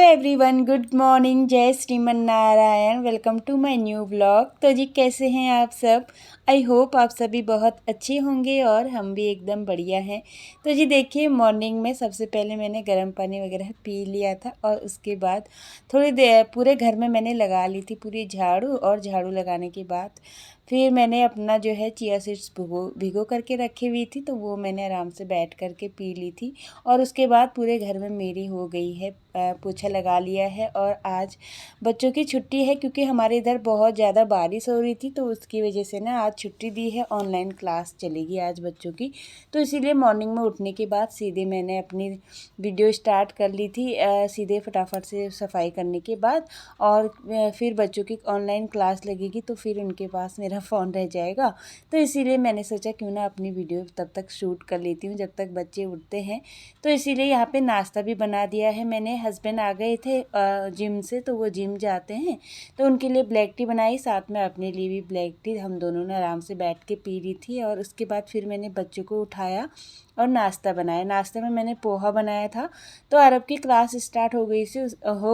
Everyone, good morning, जय Shriman Narayan. Welcome to my new vlog. तो जी कैसे हैं आप सब? आई होप आप सभी बहुत अच्छे होंगे और हम भी एकदम बढ़िया हैं। तो जी देखिए, मॉर्निंग में सबसे पहले मैंने गर्म पानी वगैरह पी लिया था और उसके बाद थोड़ी देर पूरे घर में मैंने लगा ली थी पूरी झाड़ू। और झाड़ू लगाने के बाद फिर मैंने अपना जो है चिया सीड्स भिगो करके रखी हुई थी, तो वो मैंने आराम से बैठ करके पी ली थी। और उसके बाद पूरे घर में मेरी हो गई है पोछा लगा लिया है। और आज बच्चों की छुट्टी है क्योंकि हमारे इधर बहुत ज़्यादा बारिश हो रही थी, तो उसकी वजह से ना आज छुट्टी दी है। ऑनलाइन क्लास चलेगी आज बच्चों की, तो इसीलिए मॉर्निंग में उठने के बाद सीधे मैंने अपनी वीडियो स्टार्ट कर ली थी, सीधे फटाफट से सफाई करने के बाद। और फिर बच्चों की ऑनलाइन क्लास लगेगी तो फिर उनके पास मेरा फ़ोन रह जाएगा, तो इसीलिए मैंने सोचा क्यों ना अपनी वीडियो तब तक शूट कर लेती हूँ जब तक बच्चे उठते हैं। तो इसीलिए यहाँ पे नाश्ता भी बना दिया है मैंने। हस्बैंड आ गए थे जिम से, तो वो जिम जाते हैं, तो उनके लिए ब्लैक टी बनाई, साथ में अपने लिए भी ब्लैक टी हम दोनों ने आराम से बैठ के पी ली थी। और उसके बाद फिर मैंने बच्चों को उठाया और नाश्ता बनाया। नाश्ते में मैंने पोहा बनाया था। तो अरब की क्लास स्टार्ट हो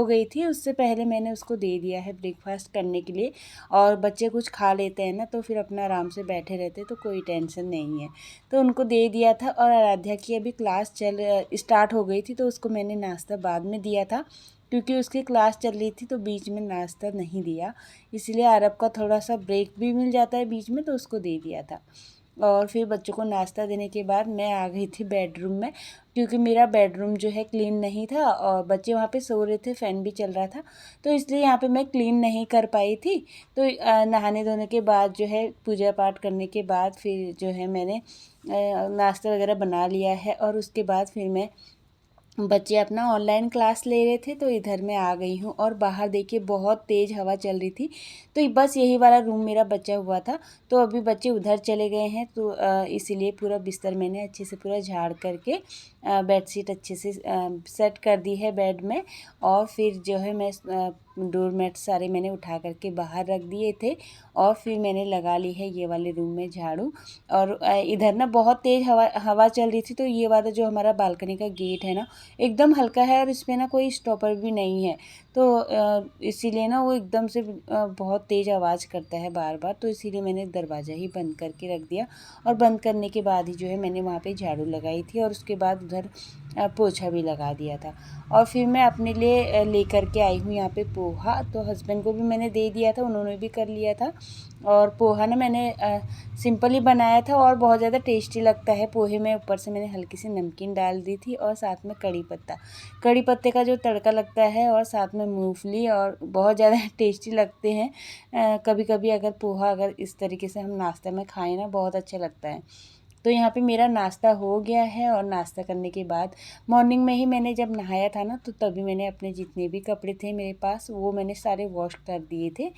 गई थी, उससे पहले मैंने उसको दे दिया है ब्रेकफास्ट करने के लिए। और बच्चे कुछ खा लेते हैं ना, तो फिर अपना आराम से बैठे रहते, तो कोई टेंशन नहीं है। तो उनको दे दिया था। और आराध्या की अभी क्लास स्टार्ट हो गई थी, तो उसको मैंने नाश्ता बाद में दिया था क्योंकि उसकी क्लास चल रही थी, तो बीच में नाश्ता नहीं दिया। इसलिए अरब का थोड़ा सा ब्रेक भी मिल जाता है बीच में, तो उसको दे दिया था। और फिर बच्चों को नाश्ता देने के बाद मैं आ गई थी बेडरूम में, क्योंकि मेरा बेडरूम जो है क्लीन नहीं था और बच्चे वहाँ पे सो रहे थे, फ़ैन भी चल रहा था, तो इसलिए यहाँ पे मैं क्लीन नहीं कर पाई थी। तो नहाने धोने के बाद जो है, पूजा पाठ करने के बाद फिर जो है मैंने नाश्ता वगैरह बना लिया है। और उसके बाद फिर मैं बच्चे अपना ऑनलाइन क्लास ले रहे थे, तो इधर मैं आ गई हूँ। और बाहर देखिए बहुत तेज़ हवा चल रही थी, तो बस यही वाला रूम मेरा बचा हुआ था। तो अभी बच्चे उधर चले गए हैं, तो इसीलिए पूरा बिस्तर मैंने अच्छे से पूरा झाड़ करके बेडशीट अच्छे से सेट कर दी है बेड में। और फिर जो है मैं डोरमेट सारे मैंने उठा करके बाहर रख दिए थे। और फिर मैंने लगा ली है ये वाले रूम में झाड़ू। और इधर ना बहुत तेज़ हवा चल रही थी, तो ये वाला जो हमारा बालकनी का गेट है ना, एकदम हल्का है और इसमें ना कोई स्टॉपर भी नहीं है, तो इसीलिए ना वो एकदम से बहुत तेज़ आवाज़ करता है बार बार, तो इसीलिए मैंने दरवाज़ा ही बंद करके रख दिया। और बंद करने के बाद ही जो है मैंने वहाँ पे झाड़ू लगाई थी और उसके बाद उधर पोछा भी लगा दिया था। और फिर मैं अपने लिए लेकर के आई हूँ यहाँ पे पोहा, तो हस्बैंड को भी मैंने दे दिया था, उन्होंने भी कर लिया था। और पोहा ना मैंने सिंपल ही बनाया था और बहुत ज़्यादा टेस्टी लगता है पोहे में। ऊपर से मैंने हल्की सी नमकीन डाल दी थी और साथ में कड़ी पत्ते का जो तड़का लगता है, और साथ में मूंगफली, और बहुत ज़्यादा टेस्टी लगते हैं। कभी कभी अगर पोहा अगर इस तरीके से हम नाश्ते में खाएं ना, बहुत अच्छा लगता है। तो यहाँ पे मेरा नाश्ता हो गया है। और नाश्ता करने के बाद मॉर्निंग में ही मैंने जब नहाया था ना, तो तभी मैंने अपने जितने भी कपड़े थे मेरे पास, वो मैंने सारे वॉश कर दिए थे।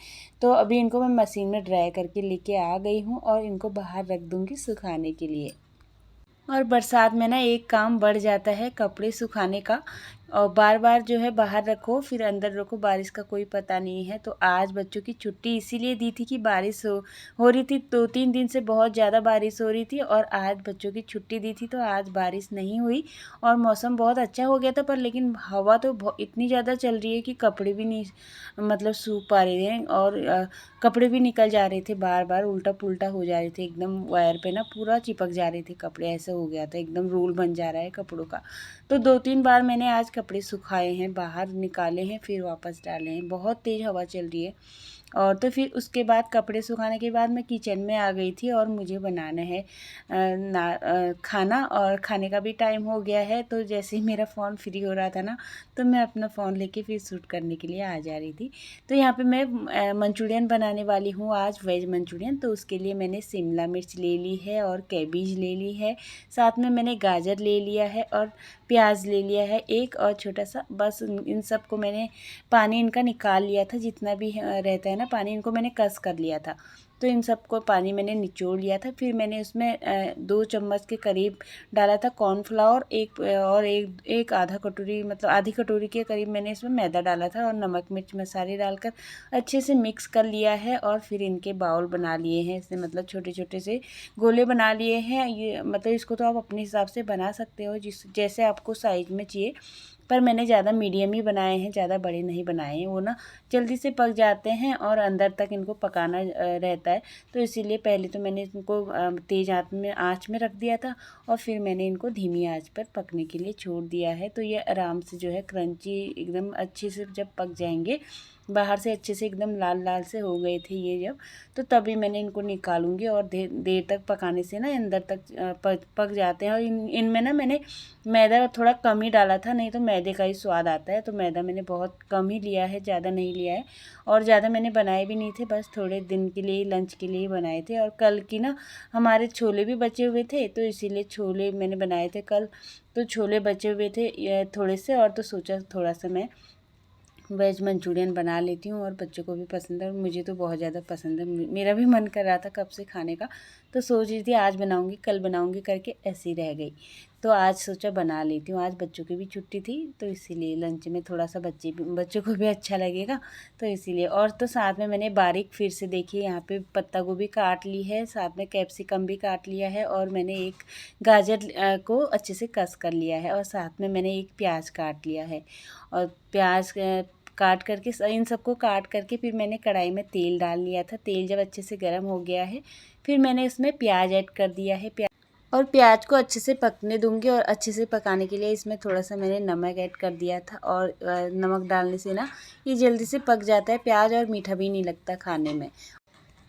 तो अभी इनको मैं मशीन में ड्राई करके लेके आ गई हूँ और इनको बाहर रख दूँगी सुखाने के लिए। और बरसात में ना एक काम बढ़ जाता है कपड़े सुखाने का, और बार बार जो है बाहर रखो फिर अंदर रखो, बारिश का कोई पता नहीं है। तो आज बच्चों की छुट्टी इसीलिए दी थी कि बारिश हो रही थी, 2-3 दिन से बहुत ज़्यादा बारिश हो रही थी, और आज बच्चों की छुट्टी दी थी, तो आज बारिश नहीं हुई और मौसम बहुत अच्छा हो गया था। पर लेकिन हवा तो इतनी ज़्यादा चल रही है कि कपड़े भी नहीं मतलब सूख पा रहे हैं, और कपड़े भी निकल जा रहे थे, बार बार उल्टा पुल्टा हो जा रहे थे, एकदम वायर पे ना पूरा चिपक जा रहे थे कपड़े, ऐसे हो गया था, एकदम रोल बन जा रहा है कपड़ों का। तो 2-3 बार मैंने आज कपड़े सुखाए हैं, बाहर निकाले हैं, फिर वापस डाले हैं, बहुत तेज़ हवा चल रही है। और तो फिर उसके बाद कपड़े सुखाने के बाद मैं किचन में आ गई थी और मुझे बनाना है खाना, और खाने का भी टाइम हो गया है। तो जैसे ही मेरा फ़ोन फ्री हो रहा था ना, तो मैं अपना फ़ोन लेके फिर शूट करने के लिए आ जा रही थी। तो यहाँ पे मैं मंचूरियन बनाने वाली हूँ आज, वेज मंचूरियन। तो उसके लिए मैंने शिमला मिर्च ले ली है और कैबेज ले ली है, साथ में मैंने गाजर ले लिया है और प्याज ले लिया है एक, और छोटा सा, बस इन सब को मैंने पानी इनका निकाल लिया था, जितना भी रहता है ना पानी, इनको मैंने कस कर लिया था। तो इन सबको पानी मैंने निचोड़ लिया था। फिर मैंने उसमें 2 चम्मच के करीब डाला था कॉर्नफ्लावर, एक आधा कटोरी, मतलब आधी कटोरी के करीब मैंने इसमें मैदा डाला था, और नमक मिर्च मसाले डालकर अच्छे से मिक्स कर लिया है। और फिर इनके बाउल बना लिए हैं, इससे मतलब छोटे छोटे से गोले बना लिए हैं। ये मतलब इसको तो आप अपने हिसाब से बना सकते हो, जिस जैसे आपको साइज में चाहिए। पर मैंने ज़्यादा मीडियम ही बनाए हैं, ज़्यादा बड़े नहीं बनाए हैं। वो ना जल्दी से पक जाते हैं और अंदर तक इनको पकाना रहता है, तो इसीलिए पहले तो मैंने इनको तेज़ आँच में रख दिया था और फिर मैंने इनको धीमी आँच पर पकने के लिए छोड़ दिया है। तो ये आराम से जो है क्रंची एकदम अच्छे से जब पक जाएंगे, बाहर से अच्छे से एकदम लाल लाल से हो गए थे ये जब, तो तभी मैंने इनको निकालूंगी। और देर तक पकाने से ना अंदर तक पक जाते हैं। और इनमें ना मैंने मैदा थोड़ा कम ही डाला था, नहीं तो मैदे का ही स्वाद आता है, तो मैदा मैंने बहुत कम ही लिया है, ज़्यादा नहीं लिया है। और ज़्यादा मैंने बनाए भी नहीं थे, बस थोड़े दिन के लिए लंच के लिए ही बनाए थे। और कल की ना हमारे छोले भी बचे हुए थे, तो इसीलिए छोले मैंने बनाए थे कल, तो छोले बचे हुए थे थोड़े से, और तो सोचा थोड़ा सा मैं वेज मंचूरियन बना लेती हूँ। और बच्चों को भी पसंद है और मुझे तो बहुत ज़्यादा पसंद है, मेरा भी मन कर रहा था कब से खाने का, तो सोच रही थी आज बनाऊँगी कल बनाऊँगी करके ऐसी रह गई। तो आज सोचा बना लेती हूँ, आज बच्चों की भी छुट्टी थी, तो इसीलिए लंच में थोड़ा सा बच्चों को भी अच्छा लगेगा, तो इसीलिए। और तो साथ में मैंने बारीक फिर से देखिए यहाँ पे पत्ता गोभी काट ली है, साथ में कैप्सिकम भी काट लिया है, और मैंने एक गाजर को अच्छे से कस कर लिया है, और साथ में मैंने एक प्याज काट लिया है। और प्याज काट करके इन सबको काट करके फिर मैंने कढ़ाई में तेल डाल लिया था। तेल जब अच्छे से गर्म हो गया है, फिर मैंने इसमें प्याज ऐड कर दिया है। और प्याज को अच्छे से पकने दूंगी। और अच्छे से पकाने के लिए इसमें थोड़ा सा मैंने नमक ऐड कर दिया था। और नमक डालने से ना ये जल्दी से पक जाता है प्याज, और मीठा भी नहीं लगता खाने में।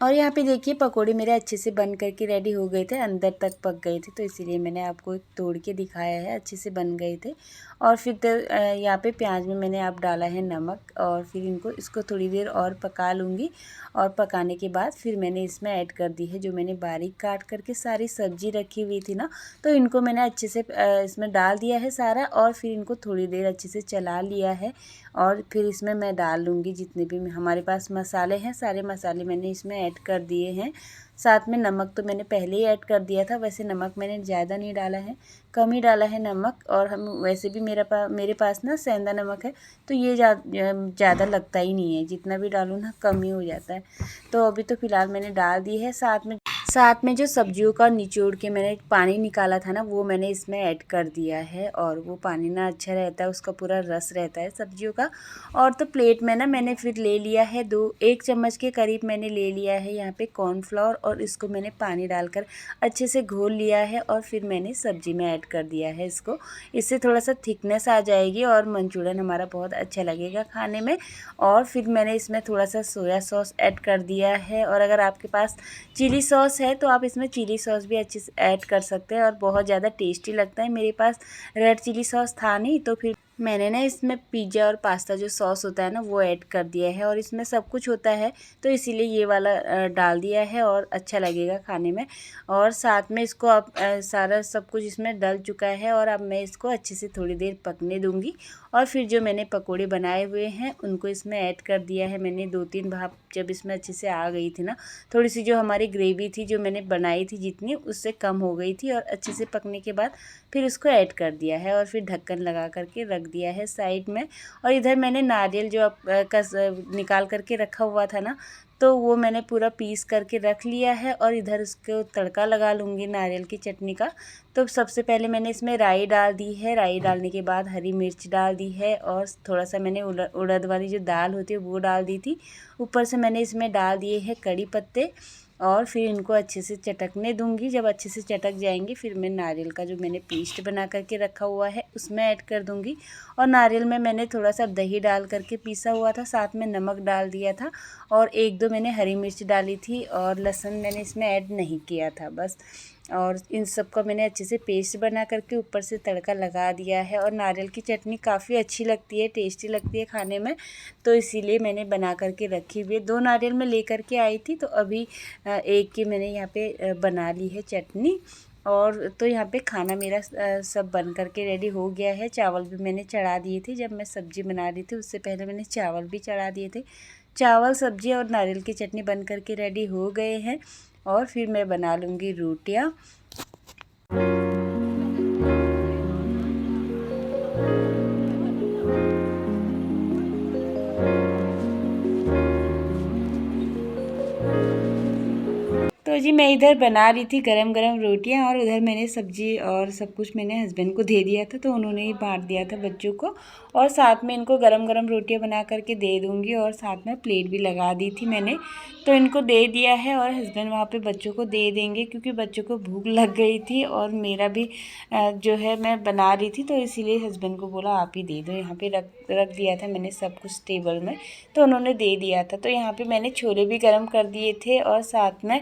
और यहाँ पे देखिए पकोड़े मेरे अच्छे से बन करके रेडी हो गए थे, अंदर तक पक गए थे, तो इसीलिए मैंने आपको एक तोड़ के दिखाया है, अच्छे से बन गए थे। और फिर तो यहाँ पे प्याज में मैंने आप डाला है नमक, और फिर इसको थोड़ी देर और पका लूँगी। और पकाने के बाद फिर मैंने इसमें ऐड कर दी है जो मैंने बारीक काट करके सारी सब्जी रखी हुई थी ना, तो इनको मैंने अच्छे से इसमें डाल दिया है सारा, और फिर इनको थोड़ी देर अच्छे से चला लिया है। और फिर इसमें मैं डाल लूँगी जितने भी हमारे पास मसाले हैं, सारे मसाले मैंने इसमें ऐड कर दिए हैं। साथ में नमक तो मैंने पहले ही ऐड कर दिया था, वैसे नमक मैंने ज़्यादा नहीं डाला है, कम ही डाला है नमक। और हम वैसे भी मेरे पास ना सेंधा नमक है, तो ये ज़्यादा लगता ही नहीं है, जितना भी डालूँ ना कम ही हो जाता है। तो अभी तो फ़िलहाल मैंने डाल दी है। साथ में जो सब्जियों का निचोड़ के मैंने पानी निकाला था ना, वो मैंने इसमें ऐड कर दिया है। और वो पानी ना अच्छा रहता है, उसका पूरा रस रहता है सब्जियों का। और तो प्लेट में ना मैंने फिर ले लिया है 1 चम्मच के करीब मैंने ले लिया है यहाँ पे कॉर्नफ्लोर, और इसको मैंने पानी डालकर अच्छे से घोल लिया है। और फिर मैंने सब्जी में ऐड कर दिया है इसको, इससे थोड़ा सा थिकनेस आ जाएगी और मंचूरियन हमारा बहुत अच्छा लगेगा खाने में। और फिर मैंने इसमें थोड़ा सा सोया सॉस ऐड कर दिया है, और अगर आपके पास चिली सॉस है तो आप इसमें चिली सॉस भी अच्छे से ऐड कर सकते हैं, और बहुत ज़्यादा टेस्टी लगता है। मेरे पास रेड चिली सॉस था नहीं, तो फिर मैंने ना इसमें पिज़्ज़ा और पास्ता जो सॉस होता है ना, वो ऐड कर दिया है। और इसमें सब कुछ होता है, तो इसीलिए ये वाला डाल दिया है, और अच्छा लगेगा खाने में। और साथ में इसको अब सारा सब कुछ इसमें डल चुका है, और अब मैं इसको अच्छे से थोड़ी देर पकने दूंगी। और फिर जो मैंने पकोड़े बनाए हुए हैं उनको इसमें ऐड कर दिया है मैंने। 2-3 भाप जब इसमें अच्छे से आ गई थी ना, थोड़ी सी जो हमारी ग्रेवी थी जो मैंने बनाई थी जितनी, उससे कम हो गई थी, और अच्छे से पकने के बाद फिर उसको ऐड कर दिया है, और फिर ढक्कन लगा करके रख दिया है साइड में। और इधर मैंने नारियल जो निकाल करके रखा हुआ था ना, तो वो मैंने पूरा पीस करके रख लिया है। और इधर उसको तड़का लगा लूँगी नारियल की चटनी का। तो सबसे पहले मैंने इसमें राई डाल दी है, राई डालने के बाद हरी मिर्च डाल दी है, और थोड़ा सा मैंने उड़द वाली जो दाल होती है वो डाल दी थी। ऊपर से मैंने इसमें डाल दिए हैं कड़ी पत्ते, और फिर इनको अच्छे से चटकने दूंगी। जब अच्छे से चटक जाएंगे, फिर मैं नारियल का जो मैंने पेस्ट बना करके रखा हुआ है उसमें ऐड कर दूंगी। और नारियल में मैंने थोड़ा सा दही डाल करके पीसा हुआ था, साथ में नमक डाल दिया था, और 1-2 मैंने हरी मिर्च डाली थी, और लहसुन मैंने इसमें ऐड नहीं किया था बस। और इन सब का मैंने अच्छे से पेस्ट बना करके ऊपर से तड़का लगा दिया है। और नारियल की चटनी काफ़ी अच्छी लगती है, टेस्टी लगती है खाने में, तो इसीलिए मैंने बना करके रखी हुई है। 2 नारियल मैं लेकर के आई थी, तो अभी एक की मैंने यहाँ पे बना ली है चटनी। और तो यहाँ पे खाना मेरा सब बन करके रेडी हो गया है। चावल भी मैंने चढ़ा दिए थे, जब मैं सब्ज़ी बना रही थी उससे पहले मैंने चावल भी चढ़ा दिए थे। चावल, सब्ज़ी और नारियल की चटनी बन करके रेडी हो गए हैं, और फिर मैं बना लूँगी रोटियाँ। तो तो जी मैं इधर बना रही थी गरम गरम रोटियां और उधर मैंने सब्जी और सब कुछ मैंने हस्बैंड को दे दिया था, तो उन्होंने ही बांट दिया था बच्चों को। और साथ में इनको गरम गरम रोटियां बना करके दे दूँगी और साथ में प्लेट भी लगा दी थी मैंने, तो इनको दे दिया है और हस्बैंड वहाँ पे बच्चों को दे देंगे क्योंकि बच्चों को भूख लग गई थी और मेरा भी जो है मैं बना रही थी, तो इसीलिए हस्बैंड को बोला आप ही दे दो। यहाँ पे रख दिया था मैंने सब कुछ टेबल में, तो उन्होंने दे दिया था। तो यहाँ पे मैंने छोले भी गर्म कर दिए थे और साथ में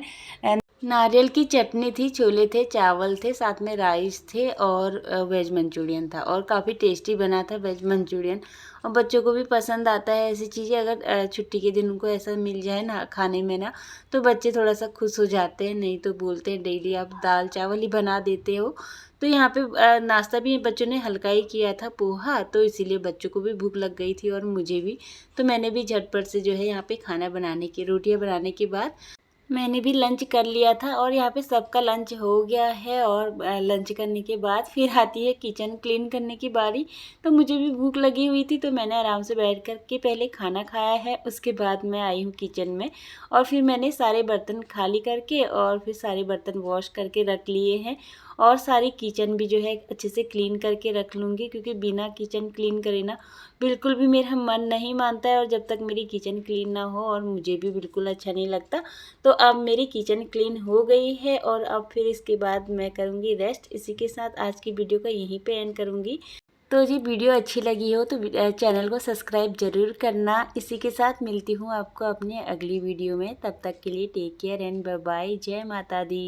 नारियल की चटनी थी, छोले थे, चावल थे, साथ में राइस थे और वेज मंचूरियन था और काफ़ी टेस्टी बना था वेज मंचूरियन। और बच्चों को भी पसंद आता है ऐसी चीज़ें, अगर छुट्टी के दिन उनको ऐसा मिल जाए ना खाने में ना, तो बच्चे थोड़ा सा खुश हो जाते हैं। नहीं तो बोलते हैं डेली आप दाल चावल ही बना देते हो। तो यहाँ पे नाश्ता भी बच्चों ने हल्का ही किया था, पोहा, तो इसीलिए बच्चों को भी भूख लग गई थी और मुझे भी। तो मैंने भी झटपट से जो है यहाँ पे खाना बनाने की, रोटियाँ बनाने के बाद मैंने भी लंच कर लिया था और यहाँ पे सबका लंच हो गया है। और लंच करने के बाद फिर आती है किचन क्लीन करने की बारी। तो मुझे भी भूख लगी हुई थी, तो मैंने आराम से बैठ कर के पहले खाना खाया है, उसके बाद मैं आई हूँ किचन में और फिर मैंने सारे बर्तन खाली करके और फिर सारे बर्तन वॉश करके रख लिए हैं। और सारी किचन भी जो है अच्छे से क्लीन करके रख लूँगी, क्योंकि बिना किचन क्लीन करे ना बिल्कुल भी मेरा मन नहीं मानता है और जब तक मेरी किचन क्लीन ना हो और मुझे भी बिल्कुल अच्छा नहीं लगता। तो अब मेरी किचन क्लीन हो गई है और अब फिर इसके बाद मैं करूँगी रेस्ट। इसी के साथ आज की वीडियो का यहीं पे एंड करूँगी। तो जी वीडियो अच्छी लगी हो तो चैनल को सब्सक्राइब ज़रूर करना। इसी के साथ मिलती हूँ आपको अपने अगली वीडियो में, तब तक के लिए take care and bye bye. जय माता दी।